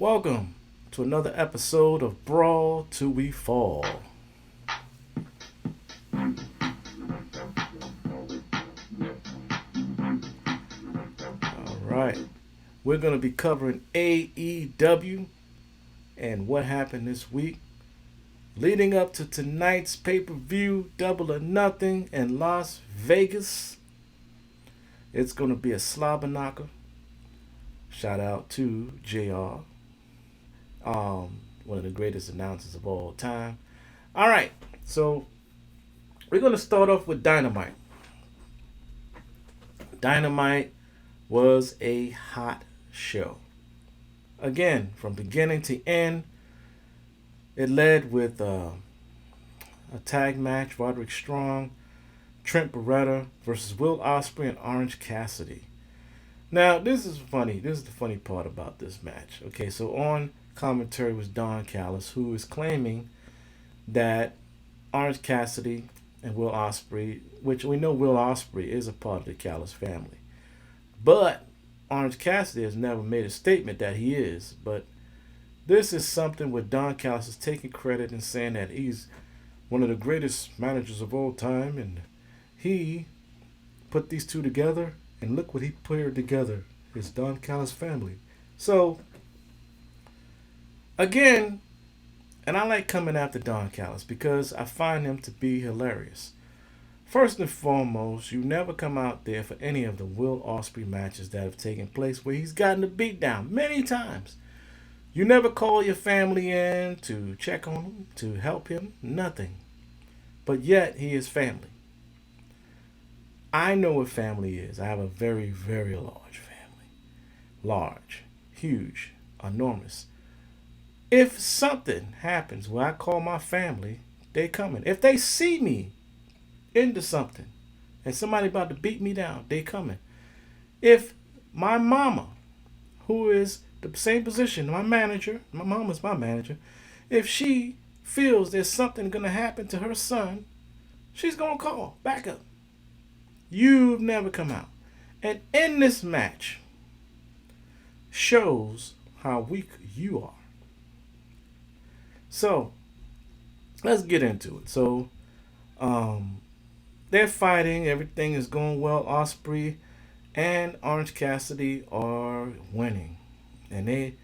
Welcome to another episode of Brawl Till We Fall. Alright, we're going to be covering AEW and what happened this week, leading up to tonight's pay-per-view Double or Nothing in Las Vegas. It's going to be a slobber knocker. Shout out to JR, one of the greatest announcers of all time. All right, so we're going to start off with Dynamite. Dynamite was a hot show. Again, from beginning to end, it led with a tag match, Roderick Strong, Trent Beretta versus Will Ospreay and Orange Cassidy. Now, this is funny. This is the funny part about this match. Okay, so on commentary was Don Callis, who is claiming that Orange Cassidy and Will Ospreay, which we know Will Ospreay is a part of the Callis family, but Orange Cassidy has never made a statement that he is. But this is something where Don Callis is taking credit and saying that he's one of the greatest managers of all time, and he put these two together, and look what he paired together, his Don Callis family. So, again, and I like coming after Don Callis because I find him to be hilarious. First and foremost, you never come out there for any of the Will Ospreay matches that have taken place where he's gotten a beat down many times. You never call your family in to check on him, to help him, nothing. But yet, he is family. I know what family is. I have a very, very large family. Large, huge, enormous. If something happens where I call my family, they coming. If they see me into something and somebody about to beat me down, they coming. If my mama, who is the same position, my manager, my mama's my manager, if she feels there's something going to happen to her son, she's going to call backup. You've never come out. And in this match shows how weak you are. So, let's get into it. So, they're fighting. Everything is going well. Ospreay and Orange Cassidy are winning. And they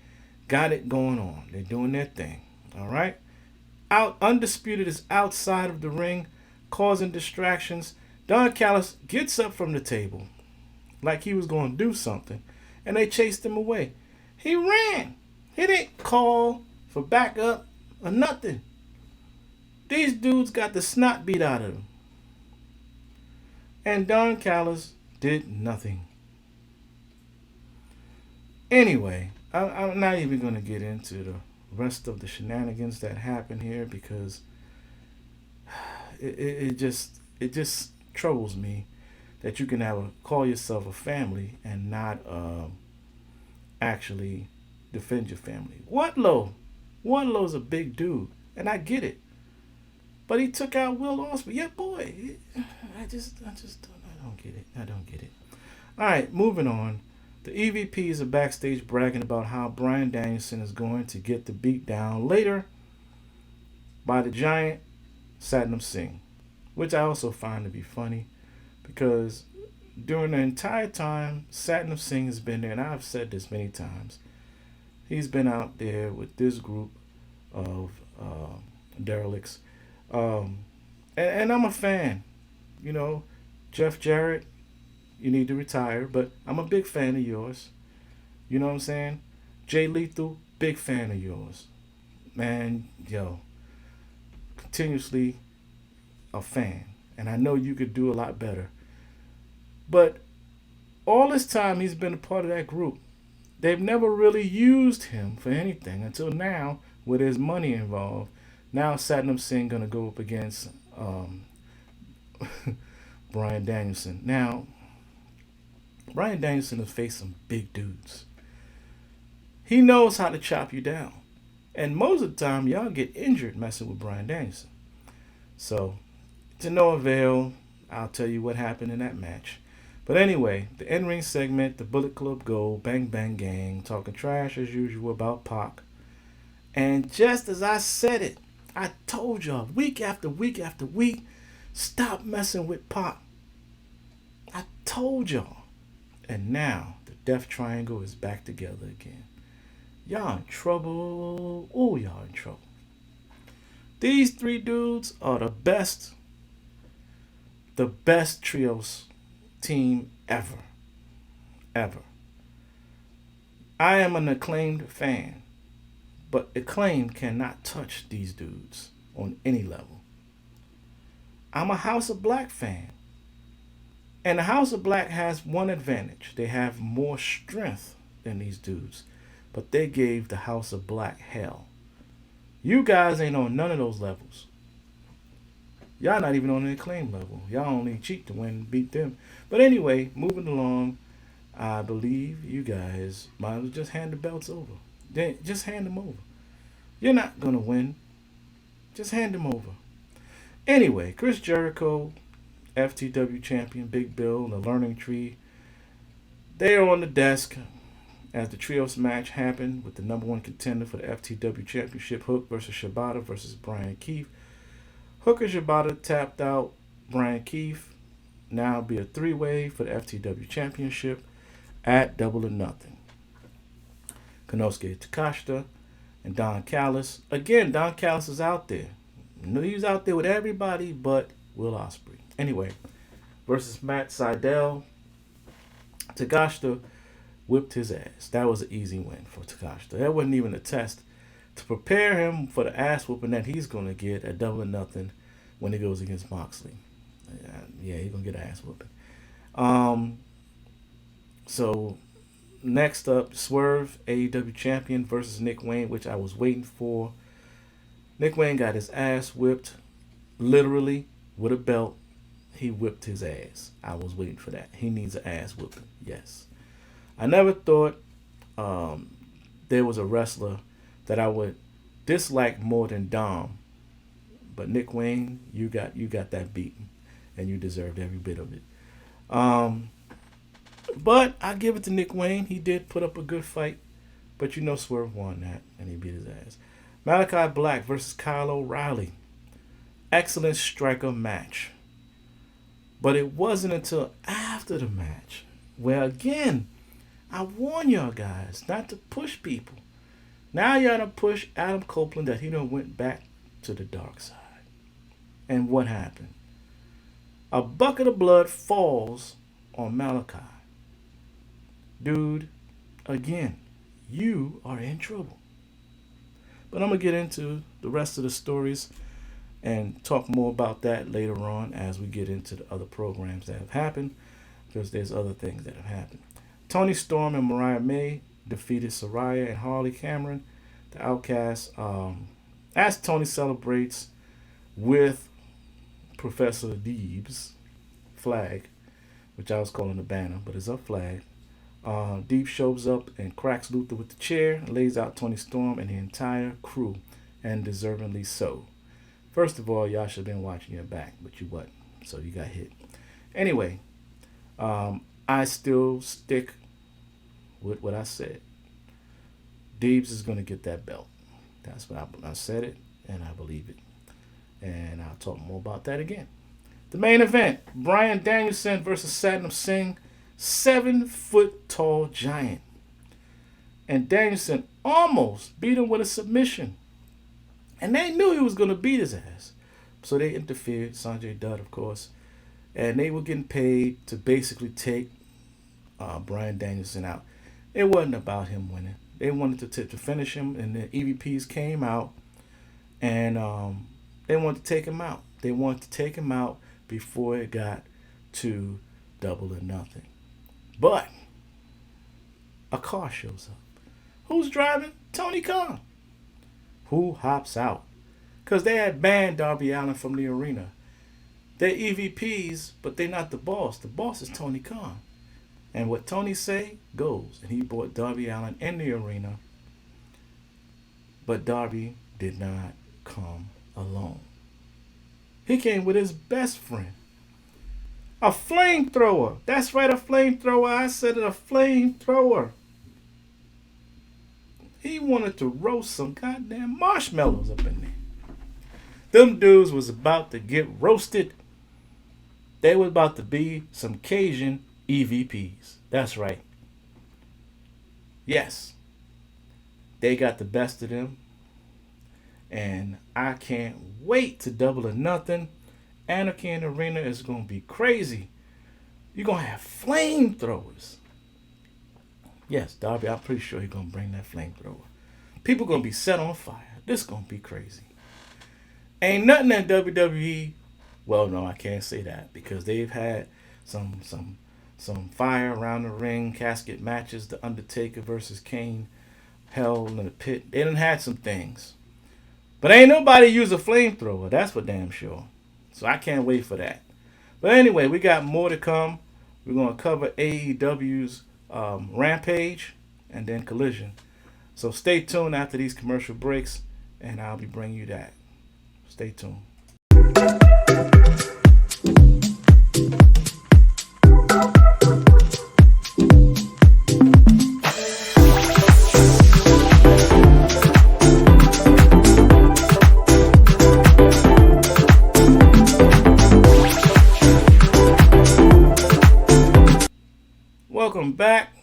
got it going on. They're doing their thing. All right? Undisputed is outside of the ring, causing distractions. Don Callis gets up from the table like he was going to do something, and they chased him away. He ran. He didn't call for backup or nothing. These dudes got the snot beat out of them. And Don Callis did nothing. Anyway, I'm not even going to get into the rest of the shenanigans that happened here because it just troubles me that you can call yourself a family and not actually defend your family. Wardlow's a big dude, and I get it, but he took out Will Ospreay. Yeah, boy, I don't get it. I don't get it. All right, moving on. The EVPs are backstage bragging about how Bryan Danielson is going to get the beat down later by the giant Satnam Singh, which I also find to be funny because during the entire time Satnam Singh has been there, and I've said this many times, he's been out there with this group of derelicts. And I'm a fan. You know, Jeff Jarrett, you need to retire, but I'm a big fan of yours. You know what I'm saying? Jay Lethal, big fan of yours. Man, yo, continuously a fan. And I know you could do a lot better. But all this time he's been a part of that group. They've never really used him for anything until now, where there's money involved. Now Satnam Singh going to go up against Bryan Danielson. Now, Bryan Danielson has faced some big dudes. He knows how to chop you down. And most of the time, y'all get injured messing with Bryan Danielson. So, to no avail, I'll tell you what happened in that match. But anyway, the in-ring segment, the Bullet Club Gold, Bang Bang Gang, talking trash as usual about Pac. And just as I said it, I told y'all week after week after week, stop messing with Pac. I told y'all. And now the Death Triangle is back together again. Y'all in trouble. Oh, y'all in trouble. These three dudes are the best trios team ever. Ever. I am an Acclaimed fan, but Acclaimed cannot touch these dudes on any level. I'm a House of Black fan, and the House of Black has one advantage. They have more strength than these dudes, but they gave the House of Black hell. You guys ain't on none of those levels. Y'all not even on the Acclaim level. Y'all only cheat to win and beat them. But anyway, moving along, I believe you guys might as well just hand the belts over. Just hand them over. You're not going to win. Just hand them over. Anyway, Chris Jericho, FTW champion, Big Bill, and the Learning Tree, they are on the desk as the trios match happened with the number one contender for the FTW championship, Hook versus Shibata versus Brian Keith. Hook and Shibata tapped out Brian Keith. Now it'll be a three-way for the FTW championship at Double or Nothing. Konosuke Takashita and Don Callis. Again, Don Callis is out there. He was out there with everybody but Will Ospreay. Anyway, versus Matt Sydal. Takashita whipped his ass. That was an easy win for Takashita. That wasn't even a test to prepare him for the ass whooping that he's going to get at Double or Nothing when he goes against Moxley. Yeah, he's going to get an ass whooping. So, next up, Swerve, AEW champion versus Nick Wayne, which I was waiting for. Nick Wayne got his ass whipped, literally, with a belt. He whipped his ass. I was waiting for that. He needs an ass whooping, yes. I never thought there was a wrestler that I would dislike more than Dom. But Nick Wayne, you got that beaten, and you deserved every bit of it. But I give it to Nick Wayne. He did put up a good fight, but you know Swerve won that, and he beat his ass. Malachi Black versus Kyle O'Reilly. Excellent striker match. But it wasn't until after the match where, again, I warn y'all guys not to push people. Now y'all done push Adam Copeland that he done went back to the dark side. And what happened? A bucket of blood falls on Malachi. Dude, again, you are in trouble. But I'm going to get into the rest of the stories and talk more about that later on as we get into the other programs that have happened, because there's other things that have happened. Toni Storm and Mariah May defeated Saraya and Harley Cameron, the Outcasts. As Toni celebrates with Professor Deeb's flag, which I was calling a banner, but it's a flag. Deeb shows up and cracks Luther with the chair and lays out Toni Storm and the entire crew, and deservingly so. First of all, y'all should have been watching your back, but you wasn't, so you got hit. Anyway, I still stick with what I said. Deebs is going to get that belt. That's what I said it, and I believe it. And I'll talk more about that again. The main event, Bryan Danielson versus Satnam Singh, 7-foot tall giant. And Danielson almost beat him with a submission. And they knew he was going to beat his ass. So they interfered, Sanjay Dutt, of course. And they were getting paid to basically take Bryan Danielson out. It wasn't about him winning. They wanted to finish him, and the EVPs came out, and they wanted to take him out. They wanted to take him out before it got to Double or Nothing. But a car shows up. Who's driving? Tony Khan. Who hops out? Because they had banned Darby Allin from the arena. They're EVPs, but they're not the boss. The boss is Tony Khan. And what Tony say goes. And he brought Darby Allin in the arena. But Darby did not come alone. He came with his best friend. A flamethrower. That's right, a flamethrower. I said it, a flamethrower. He wanted to roast some goddamn marshmallows up in there. Them dudes was about to get roasted. They was about to be some Cajun EVPs. That's right. Yes, they got the best of them. And I can't wait to Double or Nothing. Anarchy in the Arena is going to be crazy. You're going to have flamethrowers. Yes, Darby, I'm pretty sure he's going to bring that flamethrower. People going to be set on fire. This going to be crazy. Ain't nothing in WWE. Well, no, I can't say that because they've had some fire around the ring, casket matches, The Undertaker versus Kane, Hell in the Pit. They done had some things. But ain't nobody use a flamethrower. That's for damn sure. So I can't wait for that. But anyway, we got more to come. We're going to cover AEW's Rampage and then Collision. So stay tuned after these commercial breaks, and I'll be bringing you that. Stay tuned. Welcome back.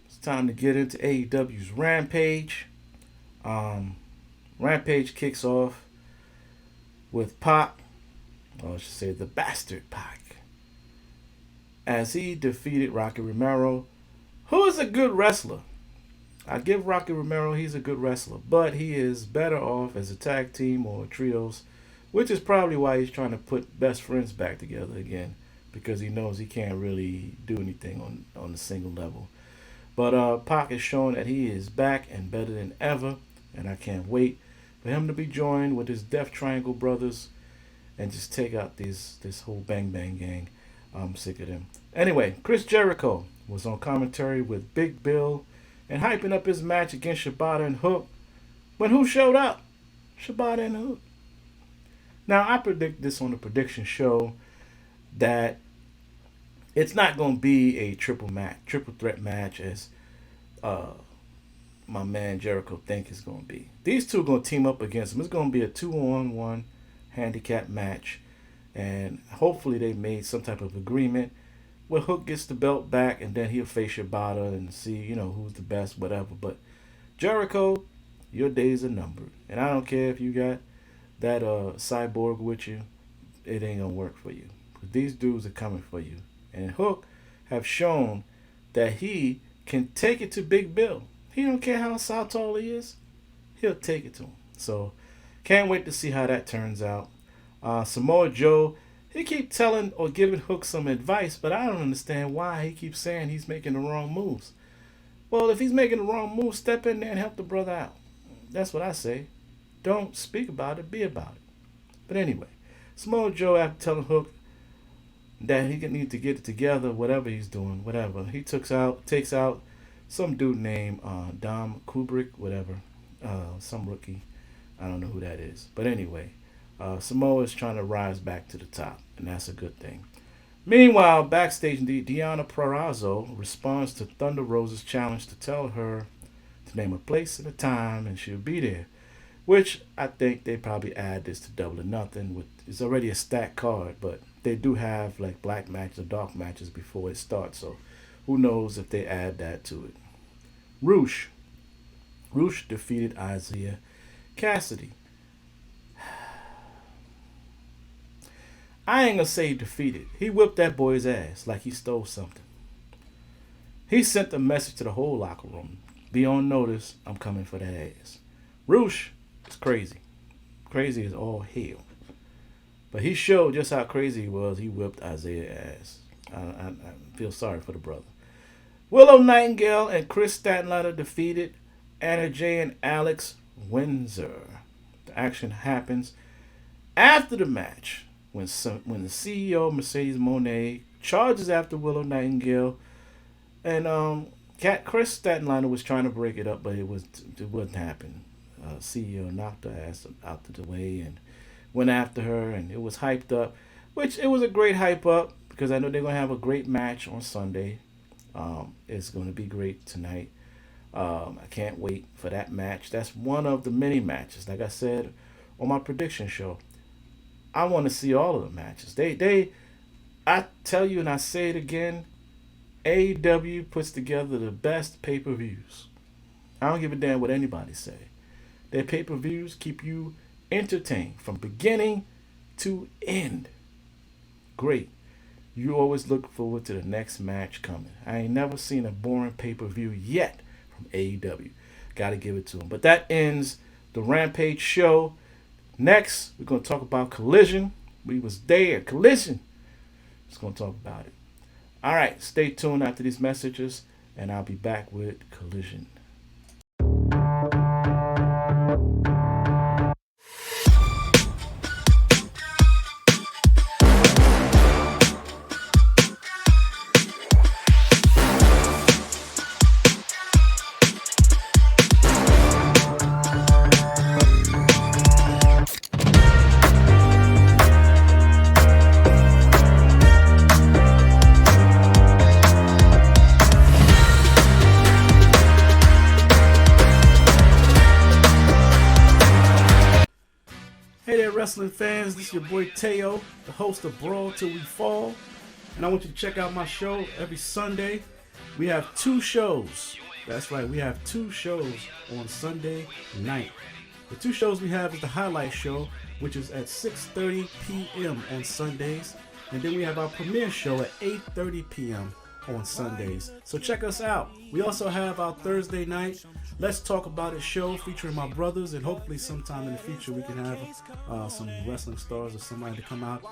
It's time to get into AEW's Rampage. Rampage kicks off with Pac, or I should say the bastard Pac, as he defeated Rocky Romero, who is a good wrestler. I give Rocky Romero, he's a good wrestler, but he is better off as a tag team or trios, which is probably why he's trying to put best friends back together again, because he knows he can't really do anything on the single level. But Pac has shown that he is back and better than ever, and I can't wait for him to be joined with his Death Triangle brothers and just take out this whole Bang Bang gang. I'm sick of them. Anyway, Chris Jericho was on commentary with Big Bill and hyping up his match against Shibata and Hook. When who showed up? Shibata and Hook. Now, I predict this on the prediction show that it's not going to be a triple threat match as my man Jericho think it's going to be. These two are going to team up against him. It's going to be a 2-on-1 handicap match, and hopefully they made some type of agreement where Hook gets the belt back, and then he'll face Shibata and see who's the best, whatever. But Jericho, your days are numbered, and I don't care if you got that cyborg with you, it ain't gonna work for you. These dudes are coming for you. And Hook have shown that he can take it to Big Bill. He don't care how tall he is. He'll take it to him. So, can't wait to see how that turns out. Samoa Joe, he keep telling or giving Hook some advice, but I don't understand why he keeps saying he's making the wrong moves. Well, if he's making the wrong moves, step in there and help the brother out. That's what I say. Don't speak about it, be about it. But anyway, Samoa Joe, after telling Hook that he need to get it together, whatever he's doing, whatever. He takes out some dude named Dom Kubrick, whatever, some rookie. I don't know who that is. But anyway, Samoa is trying to rise back to the top, and that's a good thing. Meanwhile, backstage, Deonna Purrazzo responds to Thunder Rosa's challenge to tell her to name a place and a time, and she'll be there. Which I think they probably add this to Double or Nothing. It's already a stacked card, but they do have like black matches or dark matches before it starts. So who knows if they add that to it. Roosh defeated Isaiah Cassidy. I ain't gonna say defeated. He whipped that boy's ass like he stole something. He sent a message to the whole locker room. Be on notice, I'm coming for that ass. Roosh is crazy. Crazy as all hell. But he showed just how crazy he was. He whipped Isaiah's ass. I feel sorry for the brother. Willow Nightingale and Chris Statlander defeated Anna Jay and Alex Windsor. The action happens after the match when the CEO, Mercedes Moné, charges after Willow Nightingale. And Chris Statlander was trying to break it up, but it wouldn't happen. CEO knocked her ass out of the way and went after her, and it was hyped up, which it was a great hype up because I know they're gonna have a great match on Sunday. It's gonna be great tonight. I can't wait for that match. That's one of the many matches. Like I said on my prediction show, I want to see all of the matches. I tell you, and I say it again, AEW puts together the best pay-per-views. I don't give a damn what anybody say. Their pay-per-views keep you entertained from beginning to end. Great. You always look forward to the next match coming. I ain't never seen a boring pay-per-view yet from AEW. Got to give it to them. But that ends the Rampage show. Next, we're going to talk about Collision. We was there. Collision. Just going to talk about it. All right. Stay tuned after these messages, and I'll be back with Collision. Hey there, wrestling fans. This is your boy Teo, the host of Brawl Till We Fall. And I want you to check out my show every Sunday. We have 2 shows. That's right, we have 2 shows on Sunday night. The 2 shows we have is the Highlight Show, which is at 6:30 p.m. on Sundays. And then we have our premiere show at 8:30 p.m. on Sundays. So check us out. We also have our Thursday night Let's Talk About It show featuring my brothers, and hopefully sometime in the future we can have some wrestling stars or somebody to come out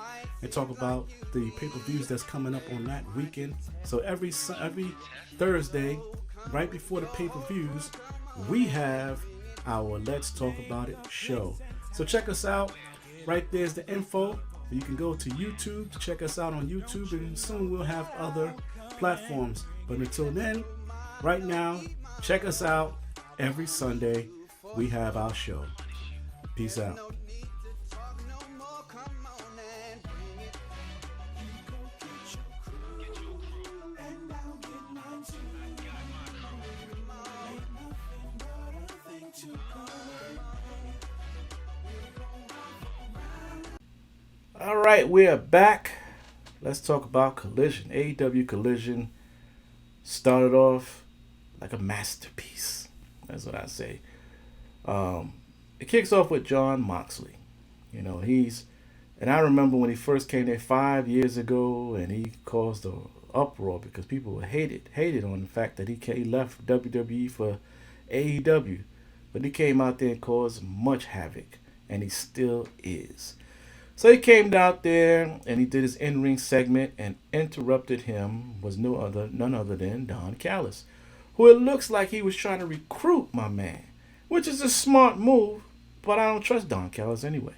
and talk about the pay-per-views that's coming up on that weekend. So every Thursday, right before the pay-per-views, we have our Let's Talk About It show. So check us out. Right there's the info. You can go to YouTube to check us out on YouTube, and soon we'll have other platforms. But until then, right now, check us out. Every Sunday, we have our show. Peace out. All right, we're back. Let's talk about Collision. AEW Collision started off like a masterpiece. That's what I say. It kicks off with Jon Moxley. You know, and I remember when he first came there 5 years ago, and he caused an uproar because people hated on the fact that he left WWE for AEW. But he came out there and caused much havoc, and he still is. So he came out there and he did his in-ring segment, and interrupted him was none other than Don Callis, who it looks like he was trying to recruit my man, which is a smart move, but I don't trust Don Callis anyway.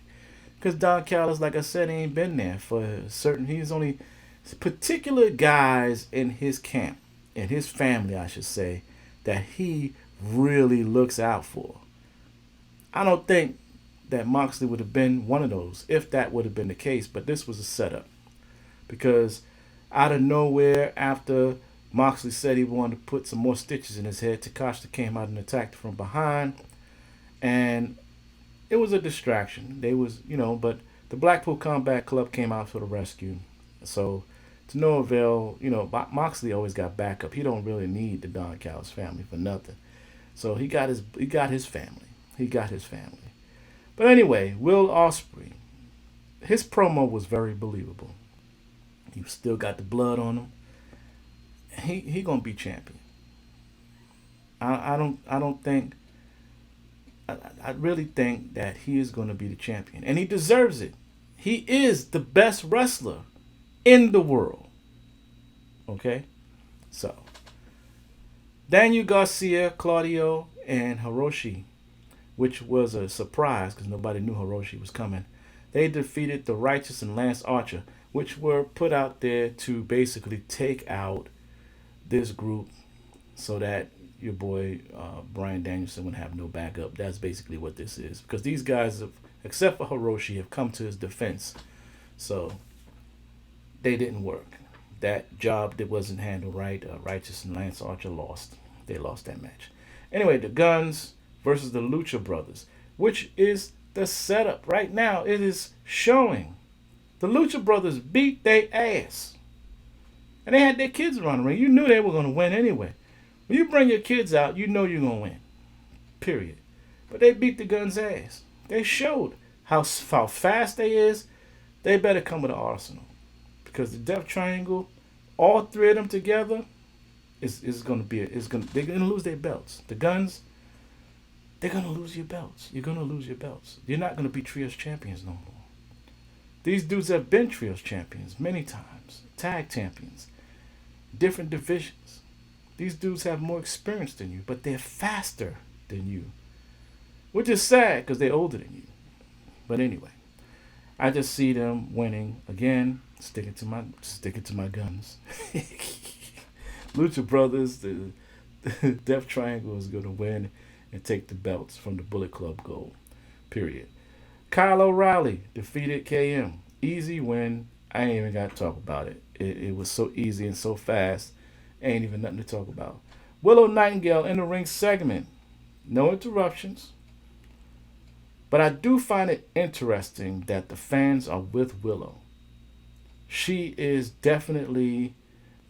Because Don Callis, like I said, he ain't been there for certain. He's only particular guys in his camp, in his family, I should say, that he really looks out for. I don't think that Moxley would have been one of those, if that would have been the case, but this was a setup. Because out of nowhere, after Moxley said he wanted to put some more stitches in his head, Takashita came out and attacked from behind, and it was a distraction. But the Blackpool Combat Club came out for the rescue. So to no avail, Moxley always got backup. He don't really need the Don Callis family for nothing. So he got his family. But anyway, Will Ospreay, his promo was very believable. He still got the blood on him. He gonna be champion. I really think that he is gonna be the champion, and he deserves it. He is the best wrestler in the world. Okay, so Daniel Garcia, Claudio, and Hiroshi, which was a surprise because nobody knew Hiroshi was coming. They defeated the Righteous and Lance Archer, which were put out there to basically take out this group so that your boy Bryan Danielson would have no backup. That's basically what this is, because these guys, except for Hiroshi, have come to his defense. So they didn't work. That job that wasn't handled right. Righteous and Lance Archer lost. They lost that match. Anyway, the Guns versus the Lucha Brothers, which is the setup right now. It is showing the Lucha Brothers beat their ass, and they had their kids around the ring. You knew they were going to win anyway. When you bring your kids out, you know you're going to win. Period. But they beat the Guns' ass. They showed how fast they is. They better come with an arsenal, because the Death Triangle, all three of them together, is going to be they're going to lose their belts. The Guns, they're going to lose your belts. You're going to lose your belts. You're not going to be trios champions no more. These dudes have been trios champions many times, tag champions, different divisions. These dudes have more experience than you, but they're faster than you, which is sad because they're older than you. But anyway, I just see them winning again, sticking to my guns. Lucha Brothers, the Death Triangle is going to win and take the belts from the Bullet Club Gold. Period. Kyle O'Reilly defeated KM. Easy win. I ain't even got to talk about it. It was so easy and so fast. Ain't even nothing to talk about. Willow Nightingale in the ring segment. No interruptions. But I do find it interesting that the fans are with Willow. She is definitely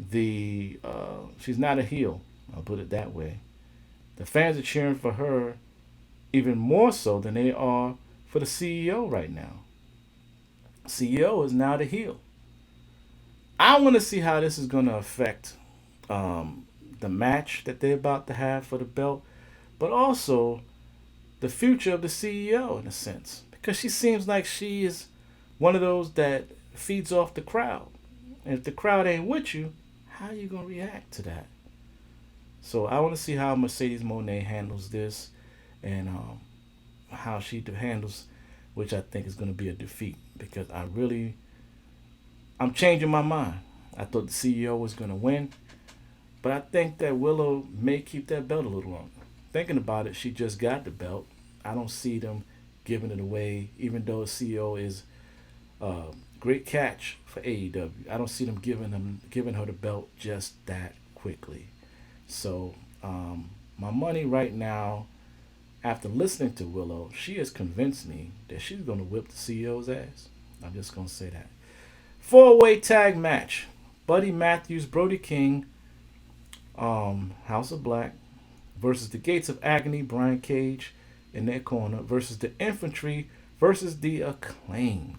she's not a heel. I'll put it that way. The fans are cheering for her even more so than they are for the CEO right now. CEO is now the heel. I want to see how this is going to affect the match that they're about to have for the belt, but also the future of the CEO in a sense, because she seems like she is one of those that feeds off the crowd. And if the crowd ain't with you, how are you going to react to that? So I want to see how Mercedes Moné handles this, and how she handles, which I think is going to be a defeat, because I'm changing my mind. I thought the CEO was going to win, but I think that Willow may keep that belt a little longer. Thinking about it, she just got the belt. I don't see them giving it away, even though the CEO is a great catch for AEW. I don't see them giving her the belt just that quickly. So my money right now, after listening to Willow, she has convinced me that she's going to whip the CEO's ass. I'm just going to say that. 4-way tag match. Buddy Matthews, Brody King, House of Black, versus the Gates of Agony, Brian Cage in their corner, versus the Infantry, versus the Acclaimed.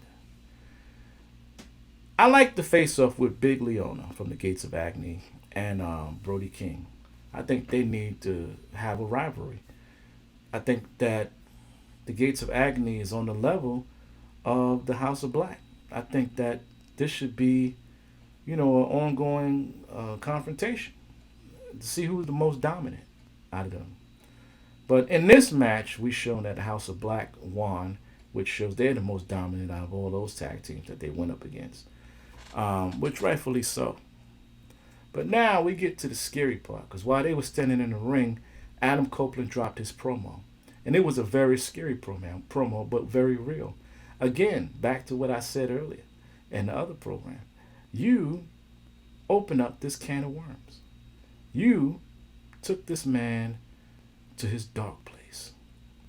I like the face-off with Big Leona from the Gates of Agony and Brody King. I think they need to have a rivalry. I think that the Gates of Agony is on the level of the House of Black. I think that this should be, an ongoing confrontation to see who's the most dominant out of them. But in this match, we've shown that the House of Black won, which shows they're the most dominant out of all those tag teams that they went up against, which rightfully so. But now we get to the scary part, because while they were standing in the ring, Adam Copeland dropped his promo. And it was a very scary promo, but very real. Again, back to what I said earlier in the other program. You open up this can of worms. You took this man to his dark place.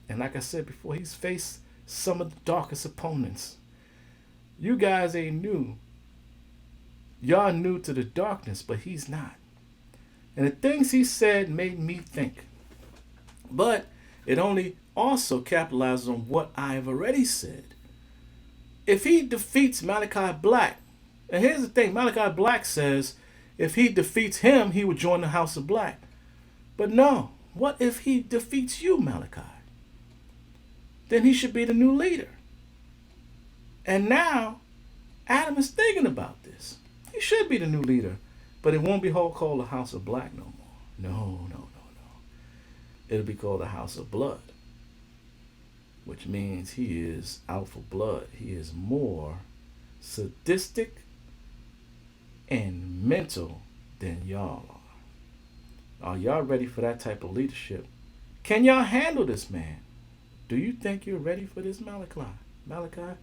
And like I said before, he's faced some of the darkest opponents. You guys ain't new. Y'all new to the darkness, but he's not. And the things he said made me think. But it only also capitalizes on what I have already said. If he defeats Malachi Black, and here's the thing, Malachi Black says if he defeats him, he would join the House of Black. But no, what if he defeats you, Malachi? Then he should be the new leader. And now, Adam is thinking about this. He should be the new leader, but it won't be called the House of Black no more. No. It'll be called the House of Blood, which means he is out for blood. He is more sadistic and mental than y'all are. Are y'all ready for that type of leadership? Can y'all handle this man? Do you think you're ready for this, Malachi? Malachi,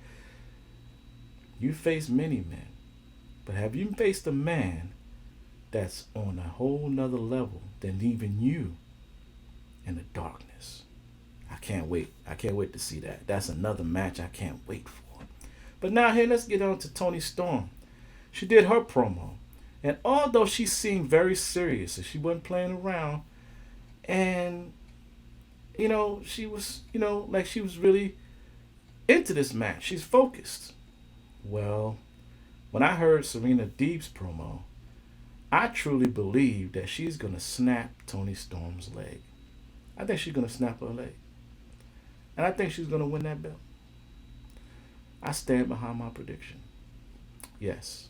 you face many men, But have you faced a man that's on a whole nother level than even you in the darkness? I can't wait. I can't wait to see that. That's another match I can't wait for. But now here, let's get on to Toni Storm. She did her promo. And although she seemed very serious and she wasn't playing around, and she was, like she was really into this match. She's focused. Well, when I heard Serena Deeb's promo, I truly believe that she's going to snap Toni Storm's leg. I think she's going to snap her leg. And I think she's going to win that belt. I stand behind my prediction. Yes,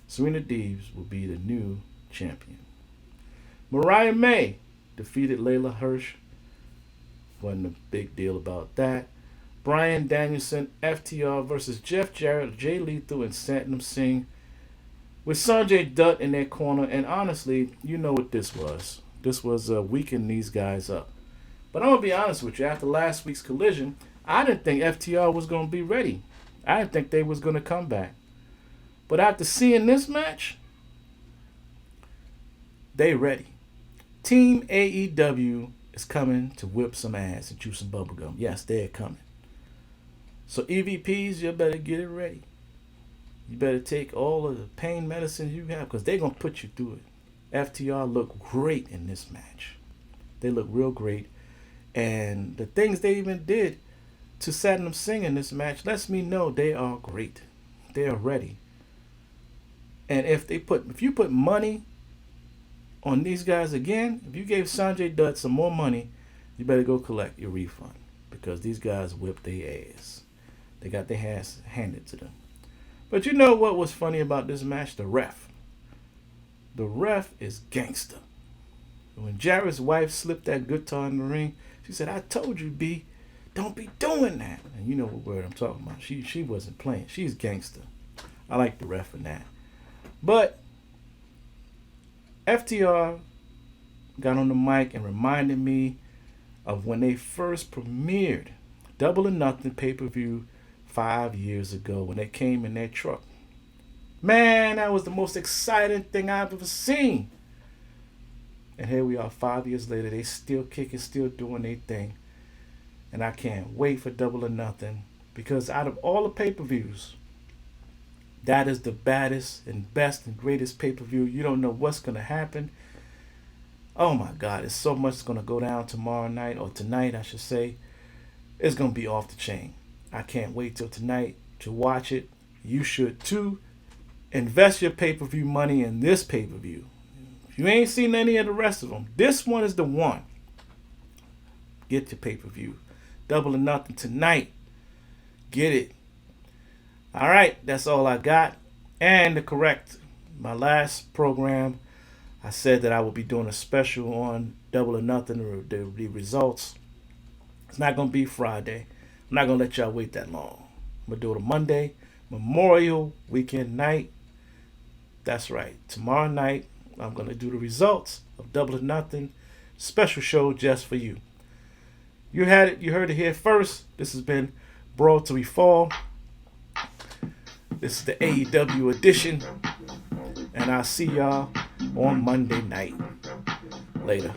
Serena Deeb will be the new champion. Mariah May defeated Layla Hirsch. Wasn't a big deal about that. Bryan Danielson, FTR versus Jeff Jarrett, Jay Lethal, and Satnam Singh with Sanjay Dutt in their corner. And honestly, you know what this was. This was weakening these guys up. But I'm going to be honest with you. After last week's collision, I didn't think FTR was going to be ready. I didn't think they was going to come back. But after seeing this match, they ready. Team AEW is coming to whip some ass and chew some bubblegum. Yes, they're coming. So EVPs, you better get it ready. You better take all of the pain medicine you have because they're going to put you through it. FTR look great in this match. They look real great. And the things they even did to Satnam Singh in this match lets me know they are great. They are ready. And if you put money on these guys again, if you gave Sanjay Dutt some more money, you better go collect your refund because these guys whipped their ass. They got their ass handed to them. But you know what was funny about this match? The ref. The ref is gangster. When Jarrett's wife slipped that guitar in the ring, she said, "I told you, B, don't be doing that." And you know what word I'm talking about. She wasn't playing. She's gangster. I like the ref in that. But FTR got on the mic and reminded me of when they first premiered Double or Nothing pay-per-view 5 years ago when they came in their truck. Man, that was the most exciting thing I've ever seen. And here we are 5 years later. They still kicking, still doing their thing. And I can't wait for Double or Nothing because out of all the pay-per-views, that is the baddest and best and greatest pay-per-view. You don't know what's going to happen. Oh my God, it's so much going to go down tomorrow night, or tonight I should say. It's going to be off the chain. I can't wait till tonight to watch it. You should too. Invest your pay-per-view money in this pay-per-view. If you ain't seen any of the rest of them, this one is the one. Get your pay-per-view. Double or Nothing tonight. Get it. All right, that's all I got. And to correct my last program, I said that I will be doing a special on Double or Nothing, or the results. It's not going to be Friday. I'm not going to let y'all wait that long. I'm going to do it on Monday, Memorial Weekend night. That's right. Tomorrow night, I'm going to do the results of Double or Nothing. Special show just for you. You had it. You heard it here first. This has been Brawl Till We Fall. This is the AEW edition. And I'll see y'all on Monday night. Later.